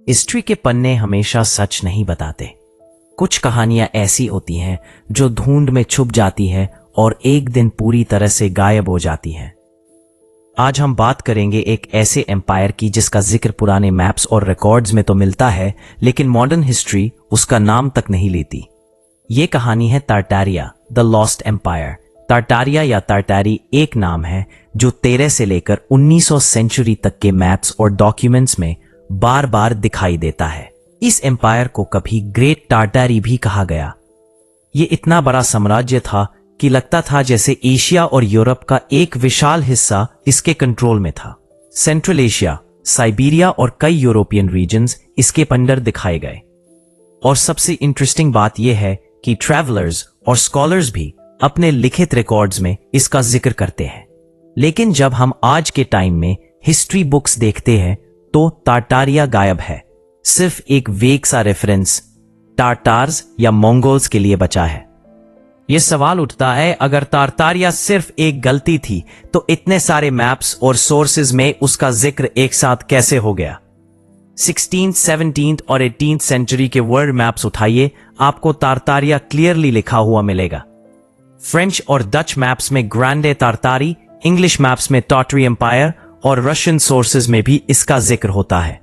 History के पन्ने हमेशा सच नहीं बताते। कुछ कहानियां ऐसी होती हैं जो धुंध में छुप जाती है और एक दिन पूरी तरह से गायब हो जाती है। आज हम बात करेंगे एक ऐसे एम्पायर की जिसका जिक्र पुराने मैप्स और रिकॉर्ड्स में तो मिलता है, लेकिन मॉडर्न हिस्ट्री उसका नाम तक नहीं लेती। ये कहानी है तार्टारिया, द लॉस्ट एम्पायर। तार्टारिया या तार्टारी एक नाम है जो 13 से लेकर 1900 सेंचुरी तक के मैप्स और डॉक्यूमेंट्स में बार बार दिखाई देता है। इस एम्पायर को कभी ग्रेट टार्टारी भी कहा गया। ये इतना बड़ा साम्राज्य था कि लगता था जैसे एशिया और यूरोप का एक विशाल हिस्सा इसके कंट्रोल में था। सेंट्रल एशिया, साइबेरिया और कई यूरोपियन रीजन्स इसके अंडर दिखाए गए। और सबसे इंटरेस्टिंग बात यह है कि ट्रैवलर्स और स्कॉलर्स भी अपने लिखित रिकॉर्ड्स में इसका जिक्र करते हैं। लेकिन जब हम आज के टाइम में हिस्ट्री बुक्स देखते हैं तो तार्टारिया गायब है। सिर्फ एक वेग सा रेफरेंस टार्टार्स या मंगोल्स के लिए बचा है। यह सवाल उठता है, अगर तार्टारिया सिर्फ एक गलती थी तो इतने सारे मैप्स और सोर्सेज में उसका जिक्र एक साथ कैसे हो गया? 16th, 17th और 18th सेंचुरी के वर्ल्ड मैप्स उठाइए, आपको तार्टारिया क्लियरली लिखा हुआ मिलेगा। फ्रेंच और डच मैप्स में ग्रांडे तार्टारी, इंग्लिश मैप्स में टार्टरी एम्पायर और रशियन सोर्सेज में भी इसका जिक्र होता है।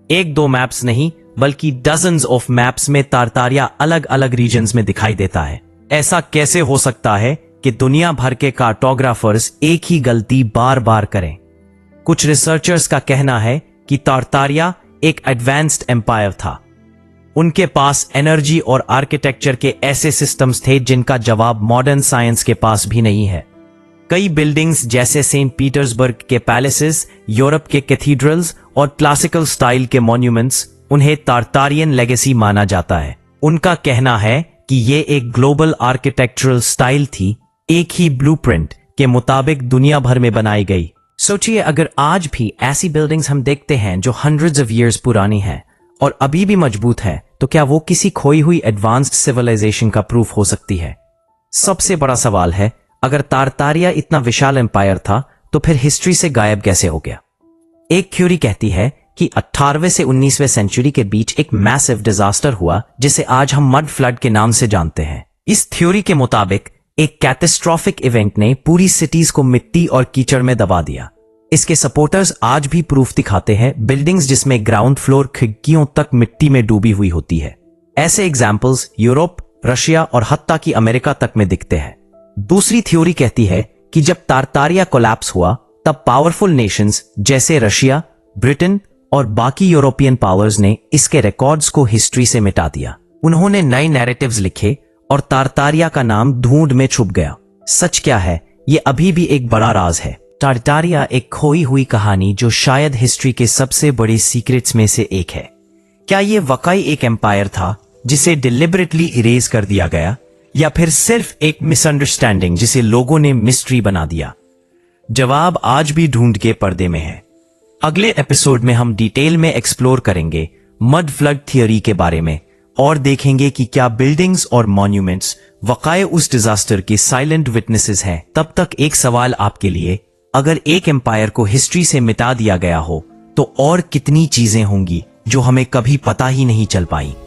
एक दो मैप्स नहीं बल्कि डजन्स ऑफ मैप्स में तार्टारिया अलग अलग रीजन्स में दिखाई देता है। ऐसा कैसे हो सकता है कि दुनिया भर के कार्टोग्राफर्स एक ही गलती बार बार करें? कुछ रिसर्चर्स का कहना है कि तार्टारिया एक एडवांस्ड एम्पायर था। उनके पास एनर्जी और आर्किटेक्चर के ऐसे सिस्टम्स थे जिनका जवाब मॉडर्न साइंस के पास भी नहीं है। कई बिल्डिंग्स जैसे सेंट पीटर्सबर्ग के पैलेसेस, यूरोप के कैथीड्रल्स और क्लासिकल स्टाइल के मॉन्यूमेंट्स उन्हें तार्टारियन लेगेसी माना जाता है। उनका कहना है कि ये एक ग्लोबल आर्किटेक्चरल स्टाइल थी, एक ही ब्लूप्रिंट के मुताबिक दुनिया भर में बनाई गई। सोचिए, अगर आज भी ऐसी बिल्डिंग्स हम देखते हैं जो हंड्रेड्स ऑफ ईयर्स पुरानी है और अभी भी मजबूत है, तो क्या वो किसी खोई हुई एडवांस्ड सिविलाइजेशन का प्रूफ हो सकती है? सबसे बड़ा सवाल है, अगर तार्टारिया इतना विशाल एम्पायर था तो फिर हिस्ट्री से गायब कैसे हो गया? एक थ्योरी कहती है कि 18वें से 19वें सेंचुरी के बीच एक मैसिव डिजास्टर हुआ जिसे आज हम मड फ्लड के नाम से जानते हैं। इस थ्योरी के मुताबिक एक कैटास्ट्रोफिक इवेंट ने पूरी सिटीज को मिट्टी और कीचड़ में दबा दिया। इसके सपोर्टर्स आज भी प्रूफ दिखाते हैं, बिल्डिंग्स जिसमें ग्राउंड फ्लोर खिड़कियों तक मिट्टी में डूबी हुई होती है। ऐसे एग्जाम्पल्स यूरोप, रशिया और हत्ता की अमेरिका तक में दिखते हैं। दूसरी थ्योरी कहती है कि जब तार्टारिया कोलैप्स हुआ तब पावरफुल नेशंस जैसे रशिया, ब्रिटेन और बाकी यूरोपियन पावर्स ने इसके रिकॉर्ड्स को हिस्ट्री से मिटा दिया। उन्होंने नए नैरेटिव्स लिखे और तार्टारिया का नाम धुंध में छुप गया। सच क्या है, ये अभी भी एक बड़ा राज है। तार्टारिया एक खोई हुई कहानी जो शायद हिस्ट्री के सबसे बड़े सीक्रेट्स में से एक है। क्या ये वाकई एक एम्पायर था जिसे डिलिबरेटली इरेज कर दिया गया, या फिर सिर्फ एक मिसअंडरस्टैंडिंग जिसे लोगों ने मिस्ट्री बना दिया? जवाब आज भी ढूंढ के पर्दे में है। अगले एपिसोड में हम डिटेल में एक्सप्लोर करेंगे मड फ्लड थियरी के बारे में और देखेंगे कि क्या बिल्डिंग्स और मॉन्यूमेंट्स वाकई उस डिजास्टर के साइलेंट विटनेसेस हैं। तब तक एक सवाल आपके लिए, अगर एक एम्पायर को हिस्ट्री से मिटा दिया गया हो तो और कितनी चीजें होंगी जो हमें कभी पता ही नहीं चल पाई?